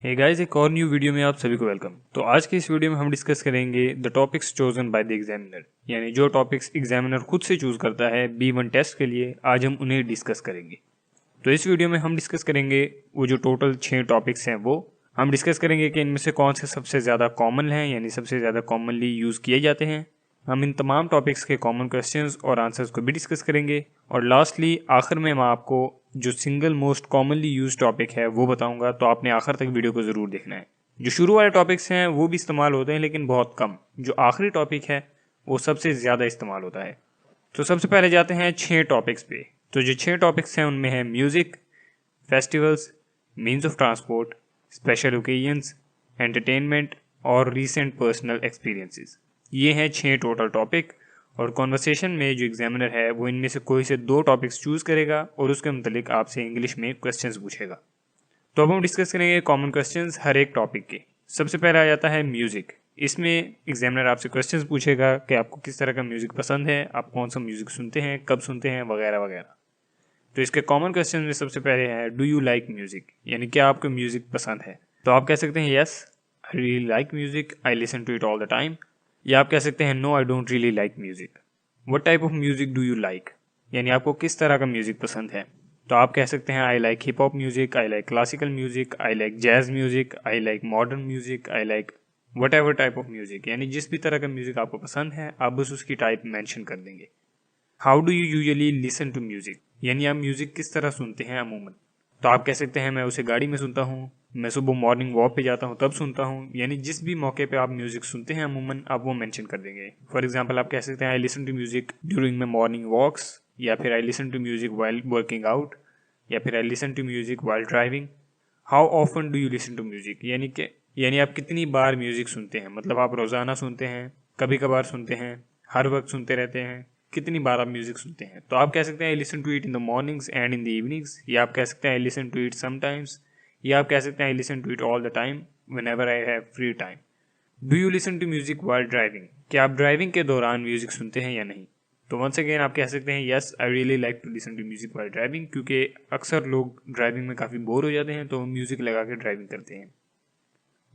Hey guys, एक और new video में आप सभी को वेलकम। तो आज के इस वीडियो में हम डिस्कस करेंगे the topics chosen by the examiner, यानी जो टॉपिक्स एग्जामिनर खुद से चूज करता है B1 टेस्ट के लिए। आज हम उन्हें डिस्कस करेंगे। तो इस वीडियो में हम डिस्कस करेंगे वो जो टोटल 6 टॉपिक्स हैं, वो हम डिस्कस करेंगे कि इनमें से कौन से सबसे ज़्यादा कॉमन हैं, यानी सबसे ज़्यादा कॉमनली यूज़ किए जाते हैं। हम इन तमाम टॉपिक्स के कॉमन क्वेश्चंस और आंसर्स को भी डिस्कस करेंगे। और लास्टली आखिर में मैं आपको जो single most commonly use topic है वो बताऊंगा, तो आपने आखिर तक वीडियो को ज़रूर देखना है। जो शुरू वाले टॉपिक्स हैं वो भी इस्तेमाल होते हैं, लेकिन बहुत कम। जो आखिरी टॉपिक है वो सबसे ज़्यादा इस्तेमाल होता है। तो सबसे पहले जाते हैं 6 टॉपिक्स पे। तो जो 6 टॉपिक्स हैं उनमें है music, festivals, means of transport, special occasions, entertainment और रीसेंट पर्सनल एक्सपीरियंसेस। ये हैं 6 टोटल टॉपिक। और कॉन्वर्सेशन में जो एग्जामिनर है वो इनमें से कोई से 2 टॉपिक्स चूज़ करेगा और उसके मुतालिक आपसे इंग्लिश में क्वेश्चंस पूछेगा। तो अब हम डिस्कस करेंगे कॉमन क्वेश्चंस हर एक टॉपिक के। सबसे पहले आ जाता है म्यूज़िक। इसमें एग्जामिनर आपसे क्वेश्चंस पूछेगा कि आपको किस तरह का म्यूज़िक पसंद है, आप कौन सा म्यूज़िक सुनते हैं, कब सुनते हैं, वगैरह वगैरह। तो इसके कॉमन क्वेश्चन में सबसे पहले है डू यू लाइक म्यूजिक, यानी क्या आपको म्यूजिक पसंद है। तो आप कह सकते हैं yes I really like music, I listen to it all the time. या आप कह सकते हैं no I don't really like music. What type of music do you like, यानी आपको किस तरह का म्यूजिक पसंद है। तो आप कह सकते हैं I like hip hop music, I like classical music, I like jazz music, I like modern music, I like what ever type of music. यानी जिस भी तरह का म्यूजिक आपको पसंद है आप बस उसकी टाइप मेंशन कर देंगे। How do you usually listen to music, यानी आप म्यूजिक किस तरह सुनते हैं अमूमन। तो आप कह सकते हैं मैं उसे गाड़ी में सुनता हूँ, मैं सुबह मॉर्निंग वॉक पे जाता हूँ तब सुनता हूँ। यानी जिस भी मौके पे आप म्यूजिक सुनते हैं अमूमन आप वो मेंशन कर देंगे। फॉर एग्जांपल आप कह सकते हैं I listen to music during my morning walks, या फिर I listen to music while working out, या फिर I listen to music while driving. How often do you listen to music, यानी आप कितनी बार म्यूजिक सुनते हैं, मतलब आप रोज़ाना सुनते हैं, कभी कभार सुनते हैं, हर वक्त सुनते रहते हैं, कितनी बार आप म्यूजिक सुनते हैं। तो आप कह सकते हैं I listen to it in the mornings and in the evenings, या आप कह सकते हैं I listen to it sometimes, या आप कह सकते हैं I listen to it all the time whenever I have free time. Do you listen to music while driving, क्या आप ड्राइविंग के दौरान म्यूजिक सुनते हैं या नहीं। तो वंस अगेन आप कह सकते हैं yes I really like to listen to music while driving, क्योंकि अक्सर लोग ड्राइविंग में काफ़ी बोर हो जाते हैं तो वो म्यूजिक लगा के ड्राइविंग करते हैं।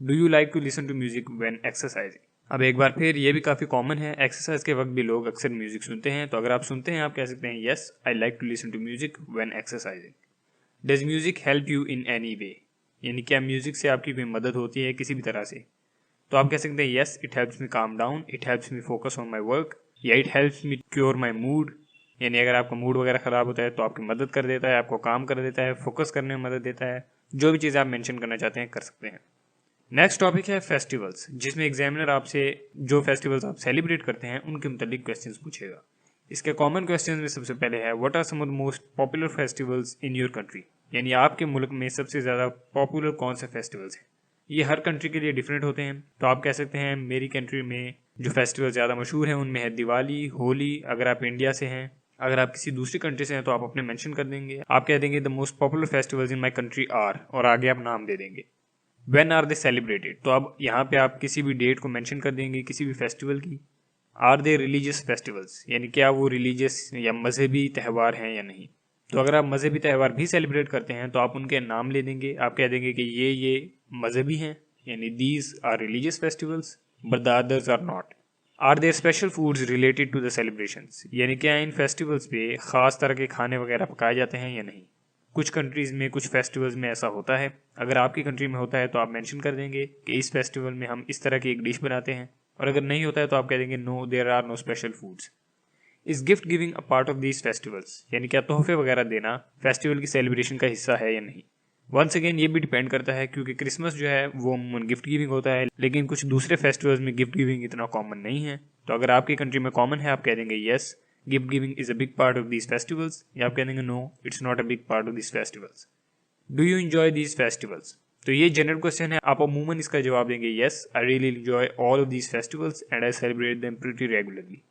Do you like to listen to music when exercising, अब एक बार फिर ये भी काफ़ी कॉमन है, एक्सरसाइज के वक्त भी लोग अक्सर म्यूजिक सुनते हैं। तो अगर आप सुनते हैं आप कह सकते हैं yes I like to listen to music when exercising. Does music help you in any way, यानी क्या म्यूजिक से आपकी कोई मदद होती है किसी भी तरह से। तो आप कह सकते हैं yes it helps me calm down, it helps me focus on my work, या it helps me cure my mood. यानी अगर आपका मूड वगैरह ख़राब होता है तो आपकी मदद कर देता है, आपको काम कर देता है, फोकस करने में मदद देता है। जो भी चीज़ आप मेंशन करना चाहते हैं कर सकते हैं। नेक्स्ट टॉपिक है फेस्टिवल्स, जिसमें एग्जामिनर आपसे जो फेस्टिवल्स आप सेलिब्रेट करते हैं उनके मुतालिक क्वेश्चंस पूछेगा। इसके कॉमन क्वेश्चंस में सबसे पहले है what are some of the most popular festivals in your country, यानी आपके मुल्क में सबसे ज़्यादा पॉपुलर कौन से फेस्टिवल्स हैं। ये हर कंट्री के लिए डिफरेंट होते हैं। तो आप कह सकते हैं मेरी कंट्री में जो फेस्टिवल ज़्यादा मशहूर हैं उनमें है दिवाली, होली। अगर आप इंडिया से हैं, अगर आप किसी दूसरी कंट्री से हैं तो आप अपने मेंशन कर देंगे। आप कह देंगे the most popular festivals in my country are, और आगे आप नाम दे देंगे। व्हेन आर दे सेलिब्रेटेड, तो अब यहाँ पे आप किसी भी डेट को मेंशन कर देंगे किसी भी फेस्टिवल की। आर दे रिलीजियस फेस्टिवल्स, यानी क्या वो रिलीजियस या मजहबी त्यौहार हैं या नहीं। तो अगर आप मजहबी त्यौहार भी सेलिब्रेट करते हैं तो आप उनके नाम ले देंगे। आप कह देंगे कि ये मजहबी हैं, यानी these are religious festivals but the others are not. Are there special foods related to the celebrations, यानी क्या इन फेस्टिवल्स पे ख़ास तरह के खाने वगैरह पकाए जाते हैं या नहीं। कुछ कंट्रीज़ में कुछ फेस्टिवल्स में ऐसा होता है। अगर आपकी कंट्री में होता है तो आप मेंशन कर देंगे कि इस फेस्टिवल में हम इस तरह की एक डिश बनाते हैं, और अगर नहीं होता है तो आप कह देंगे no there are no special foods. Is gift giving a part of these festivals, यानी क्या तोहफे वगैरह देना फेस्टिवल की सेलिब्रेशन का हिस्सा है या नहीं। वंस अगेन ये भी डिपेंड करता है, क्योंकि क्रिसमस जो है वो गिफ्ट गिविंग होता है, लेकिन कुछ दूसरे फेस्टिवल्स में गिफ्ट गिविंग इतना कॉमन नहीं है। तो अगर आपकी कंट्री में कॉमन है आप कह देंगे yes gift giving is a big part of these festivals, या आप कह देंगे no it's not a big part of these festivals. Do you enjoy these festivals, तो ये जनरल क्वेश्चन है, आप अमूमन इसका जवाब देंगे yes I really enjoy all of these festivals and I celebrate them pretty regularly.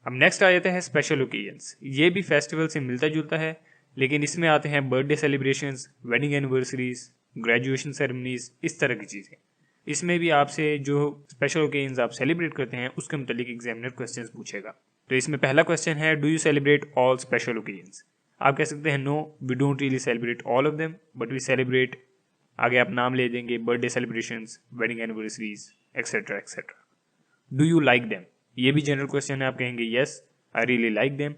अब नेक्स्ट आ जाते हैं स्पेशल ओकेजन्स। ये भी फेस्टिवल से मिलता जुलता है, लेकिन इसमें आते हैं birthday celebrations, wedding anniversaries, graduation ceremonies, इस तरह की चीज़ें। इसमें भी आपसे जो स्पेशल ओकेजन्स आप सेलिब्रेट करते हैं उसके मुतालिक एग्जामिनर क्वेश्चंस पूछेगा। तो इसमें पहला क्वेश्चन है do you celebrate all special occasions. आप कह सकते हैं no we don't really celebrate all of them but we celebrate आगे आप नाम ले देंगे, birthday celebrations, wedding anniversaries, etcetera etcetera. Do you like them, ये भी जनरल क्वेश्चन है। आप कहेंगे yes I really like them.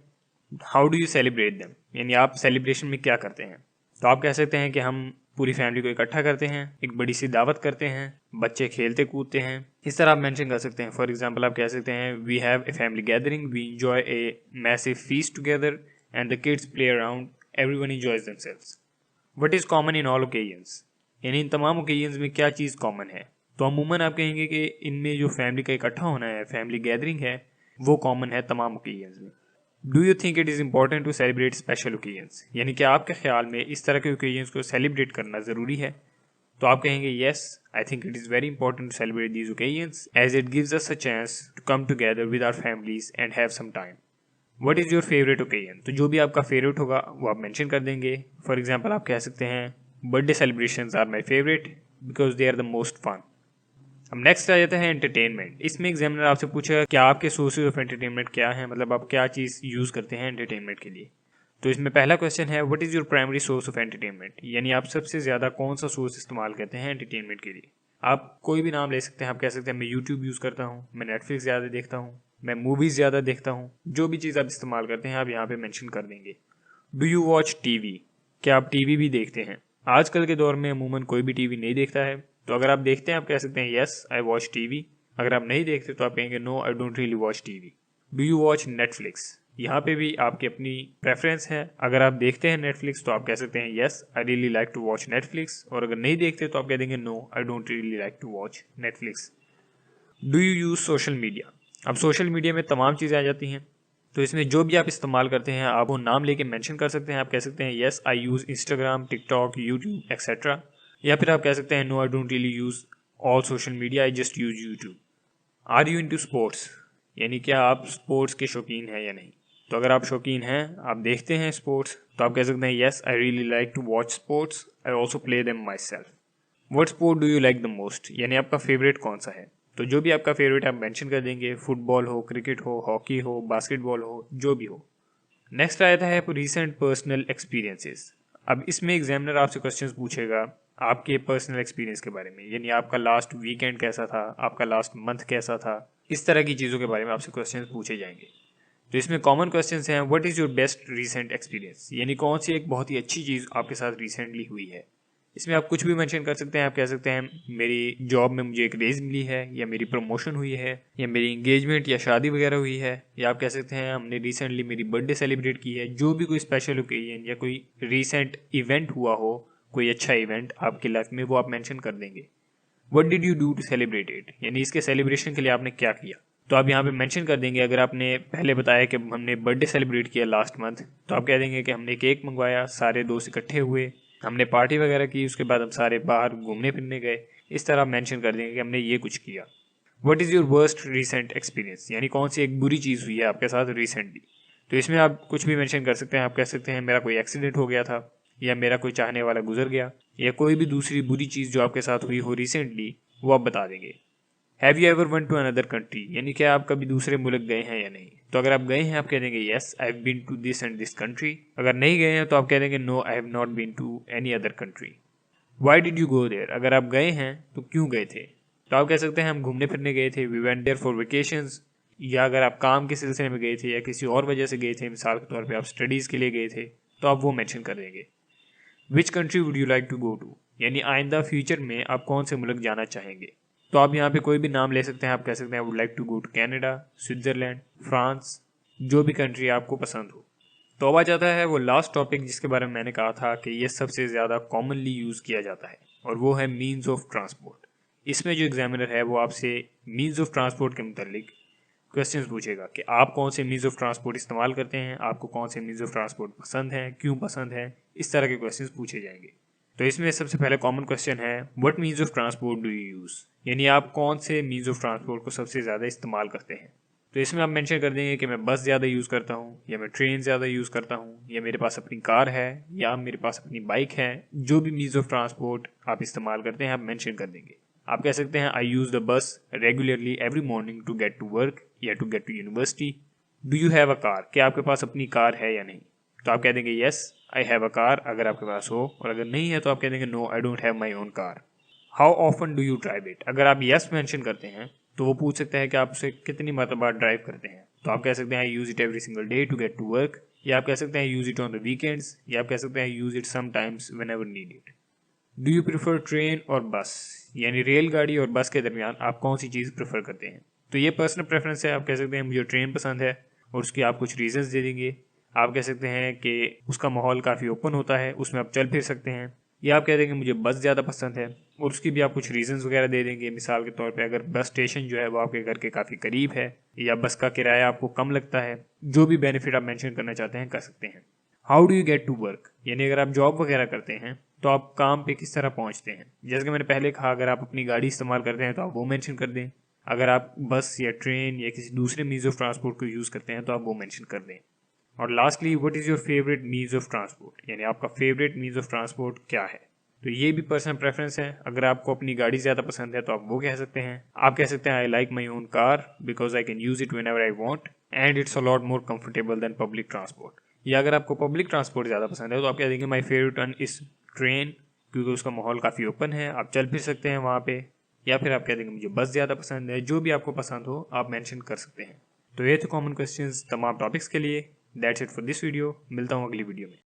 How do you celebrate them, यानी आप सेलिब्रेशन में क्या करते हैं। तो आप कह सकते हैं कि हम पूरी फैमिली को इकट्ठा करते हैं, एक बड़ी सी दावत करते हैं, बच्चे खेलते कूदते हैं, इस तरह आप मेंशन कर सकते हैं। फॉर एग्जांपल आप कह सकते हैं we have a family gathering, we enjoy a massive feast together and the kids play around, everyone enjoys themselves. What is common in all occasions, यानी इन तमाम ओकेजन्स में क्या चीज़ कॉमन है। तो अमूमन आप कहेंगे कि इनमें जो फैमिली का इकट्ठा होना है, फैमिली गैदरिंग है, वो कॉमन है तमाम ओकेजन्स में। Do you think it is important to celebrate special occasions, यानी कि आपके ख्याल में इस तरह के ओकेजन्स को सेलिब्रेट करना ज़रूरी है। तो आप कहेंगे yes I think it is very important to celebrate these occasions as it gives us a chance to come together with our families and have some time. What is your favourite occasion, तो जो भी आपका favourite होगा वो आप mention कर देंगे। For example आप कह सकते हैं birthday celebrations are my favourite because they are the most fun. अब नेक्स्ट आ जाता है एंटरटेनमेंट। इसमें एग्जामिनर आपसे पूछेगा कि आपके सोर्सेज ऑफ एंटरटेनमेंट क्या है, मतलब आप क्या चीज़ यूज़ करते हैं एंटरटेनमेंट के लिए। तो इसमें पहला क्वेश्चन है what is your primary source of entertainment, यानी आप सबसे ज़्यादा कौन सा सोर्स इस्तेमाल करते हैं एंटरटेनमेंट के लिए। आप कोई भी नाम ले सकते हैं, आप कह सकते हैं मैं यूट्यूब यूज़ करता हूँ, मैं नेटफ्लिक्स ज़्यादा देखता हूँ, मैं मूवीज़ ज़्यादा देखता हूँ। जो भी चीज़ आप इस्तेमाल करते हैं आप यहाँ पे मेंशन कर देंगे। डू यू वॉच टीवी, क्या आप टीवी भी देखते हैं। आजकल के दौर में अमूमन कोई भी टीवी नहीं देखता है, तो अगर आप देखते हैं आप कह सकते हैं यस आई वॉच टीवी। अगर आप नहीं देखते तो आप कहेंगे no I don't really watch TV. Do you watch Netflix, यहाँ पे भी आपकी अपनी प्रेफरेंस है। अगर आप देखते हैं नेटफ्लिक्स तो आप कह सकते हैं yes I really like to watch Netflix, और अगर नहीं देखते तो आप कह देंगे no I don't really like to watch Netflix. Do you use social media, अब सोशल मीडिया में तमाम चीज़ें आ जाती हैं, तो इसमें जो भी आप इस्तेमाल करते हैं आप वो नाम लेके मेंशन कर सकते हैं। आप कह सकते हैं yes I use Instagram, TikTok, YouTube etcetera, या फिर आप कह सकते हैं no I don't really use all social media, I just use YouTube. Are you into sports, यानी क्या आप स्पोर्ट्स के शौकीन हैं या नहीं। तो अगर आप शौकीन हैं, आप देखते हैं स्पोर्ट्स, तो आप कह सकते हैं yes I really like to watch sports, I also play them myself. What sport do you like the most, यानी आपका फेवरेट कौन सा है। तो जो भी आपका फेवरेट आप मेंशन कर देंगे, फुटबॉल हो, क्रिकेट हो, हॉकी हो, बास्केटबॉल हो, जो भी हो। नेक्स्ट आता है रीसेंट पर्सनल एक्सपीरियंसेस। अब इसमें एग्जामिनर आपसे क्वेश्चंस पूछेगा आपके पर्सनल एक्सपीरियंस के बारे में, यानी आपका लास्ट वीकेंड कैसा था, आपका लास्ट मंथ कैसा था, इस तरह की चीज़ों के बारे में आपसे क्वेश्चंस पूछे जाएंगे। तो इसमें कॉमन क्वेश्चंस हैं what is your best recent experience, यानी कौन सी एक बहुत ही अच्छी चीज़ आपके साथ रिसेंटली हुई है। इसमें आप कुछ भी मेंशन कर सकते हैं। आप कह सकते हैं मेरी जॉब में मुझे एक रेज मिली है, या मेरी प्रमोशन हुई है, या मेरी इंगेजमेंट या शादी वगैरह हुई है, या आप कह सकते हैं हमने रिसेंटली मेरी बर्थडे सेलिब्रेट की है। जो भी कोई स्पेशल ओकेजन या कोई रिसेंट इवेंट हुआ हो, कोई अच्छा इवेंट आपकी लाइफ में, वो आप मेंशन कर देंगे। What did you do to celebrate it, यानी इसके सेलिब्रेशन के लिए आपने क्या किया। तो आप यहाँ पे मेंशन कर देंगे। अगर आपने पहले बताया कि हमने बर्थडे सेलिब्रेट किया लास्ट मंथ, तो आप कह देंगे कि हमने केक मंगवाया, सारे दोस्त इकट्ठे हुए, हमने पार्टी वगैरह की, उसके बाद हम सारे बाहर घूमने फिरने गए। इस तरह आप मेंशन कर देंगे कि हमने ये कुछ किया। What is your worst recent experience, यानी कौन सी एक बुरी चीज़ हुई है आपके साथ रिसेंटली। तो इसमें आप कुछ भी मेंशन कर सकते हैं। आप कह सकते हैं मेरा कोई एक्सीडेंट हो गया था, या मेरा कोई चाहने वाला गुजर गया, या कोई भी दूसरी बुरी चीज़ जो आपके साथ हुई हो रिसेंटली, वो आप बता देंगे। Have you ever one two another country, यानी क्या आप कभी दूसरे मुल्क गए हैं या नहीं। तो अगर आप गए हैं आप कह देंगे yes I have been to this and this country. अगर नहीं गए हैं तो आप कह देंगे no I have not been to any other country. Why did you go there, अगर आप गए हैं तो क्यों गए थे। तो आप कह सकते हैं हम घूमने फिरने गए थे, we went there for vacations, या अगर आप काम के सिलसिले में गए थे या किसी और वजह से गए थे, मिसाल के तौर पे आप स्टडीज़ के लिए गए थे, तो आप वो मेंशन कर देंगे। Which country would you like to go to, यानी आइंदा फ्यूचर में आप कौन से मुल्क जाना चाहेंगे। तो आप यहाँ पे कोई भी नाम ले सकते हैं। आप कह सकते हैं would like to go to Canada, Switzerland, France, जो भी कंट्री आपको पसंद हो। तो अब आ जाता है वो लास्ट टॉपिक जिसके बारे में मैंने कहा था कि ये सबसे ज़्यादा कॉमनली यूज़ किया जाता है, और वो है मीन्स ऑफ ट्रांसपोर्ट। इसमें जो एग्जामिनर है वो आपसे मीन्स ऑफ ट्रांसपोर्ट के मुतालिक क्वेश्चंस पूछेगा कि आप कौन से मीन्स ऑफ ट्रांसपोर्ट इस्तेमाल करते हैं, आपको कौन से मीन्स ऑफ ट्रांसपोर्ट पसंद हैं, क्यों पसंद है, इस तरह के क्वेश्चंस पूछे जाएंगे। तो इसमें सबसे पहले कॉमन क्वेश्चन है what means of transport do you use, यानी आप कौन से मीन्स ऑफ ट्रांसपोर्ट को सबसे ज़्यादा इस्तेमाल करते हैं। तो इसमें आप मेंशन कर देंगे कि मैं बस ज़्यादा यूज़ करता हूँ, या मैं ट्रेन ज़्यादा यूज़ करता हूँ, या मेरे पास अपनी कार है, या मेरे पास अपनी बाइक है। जो भी मीन्स ऑफ ट्रांसपोर्ट आप इस्तेमाल करते हैं आप मेंशन कर देंगे। आप कह सकते हैं I use the bus regularly every morning to get to work या to get to university. Do you have a car, क्या आपके पास अपनी कार है या नहीं। तो आप कह देंगे yes I have a car अगर आपके पास हो, और अगर नहीं है तो आप कह देंगे no I don't have my own car. How often do you drive it, अगर आप यस मेंशन करते हैं तो वो पूछ सकता है कि आप उसे कितनी मरतबा ड्राइव करते हैं। तो आप कह सकते हैं I use it every single day to get to work, या आप कह सकते हैं use it on the weekends, या आप कह सकते हैं use it sometimes whenever needed. Do you prefer train or bus, यानी रेलगाड़ी और बस के दरमियान आप कौन सी चीज़ प्रेफर करते हैं। तो ये पर्सनल प्रेफरेंस है। आप कह सकते हैं मुझे ट्रेन पसंद है और उसकी आप कुछ रीजंस दे देंगे। आप कह सकते हैं कि उसका माहौल काफ़ी ओपन होता है, उसमें आप चल फिर सकते हैं। या आप कह देंगे मुझे बस ज़्यादा पसंद है और उसकी भी आप कुछ रीजंस वगैरह दे देंगे। मिसाल के तौर पे अगर बस स्टेशन जो है वो आपके घर के काफ़ी करीब है, या बस का किराया आपको कम लगता है, जो भी बेनिफिट आप मेंशन करना चाहते हैं कर सकते हैं। How do you get to work, यानी अगर आप जॉब वगैरह करते हैं तो आप काम पे किस तरह पहुंचते हैं। जैसे कि मैंने पहले कहा, अगर आप अपनी गाड़ी इस्तेमाल करते हैं तो आप वो मेंशन कर दें। अगर आप बस या ट्रेन या किसी दूसरे मीन्स ऑफ ट्रांसपोर्ट को यूज़ करते हैं तो आप वो मेंशन कर दें। और lastly, what is your favourite means of transport, यानी आपका फेवरेट मीन्स ऑफ ट्रांसपोर्ट क्या है। तो ये भी पर्सनल प्रेफरेंस है। अगर आपको अपनी गाड़ी ज़्यादा पसंद है तो आप वो कह सकते हैं। आप कह सकते हैं I like my own car because I can use it whenever I want and it's a lot more comfortable than public transport. या अगर आपको पब्लिक ट्रांसपोर्ट ज़्यादा पसंद है तो आप कह देंगे my favourite one is train, क्योंकि उसका माहौल काफ़ी ओपन है, आप चल फिर सकते हैं वहाँ पे। या फिर आप कह देंगे मुझे बस ज़्यादा पसंद है। जो भी आपको पसंद हो आप मेंशन कर सकते हैं। तो ये थे कॉमन क्वेश्चंस तमाम टॉपिक्स के लिए। That's it for this video. मिलता हूँ अगली वीडियो में।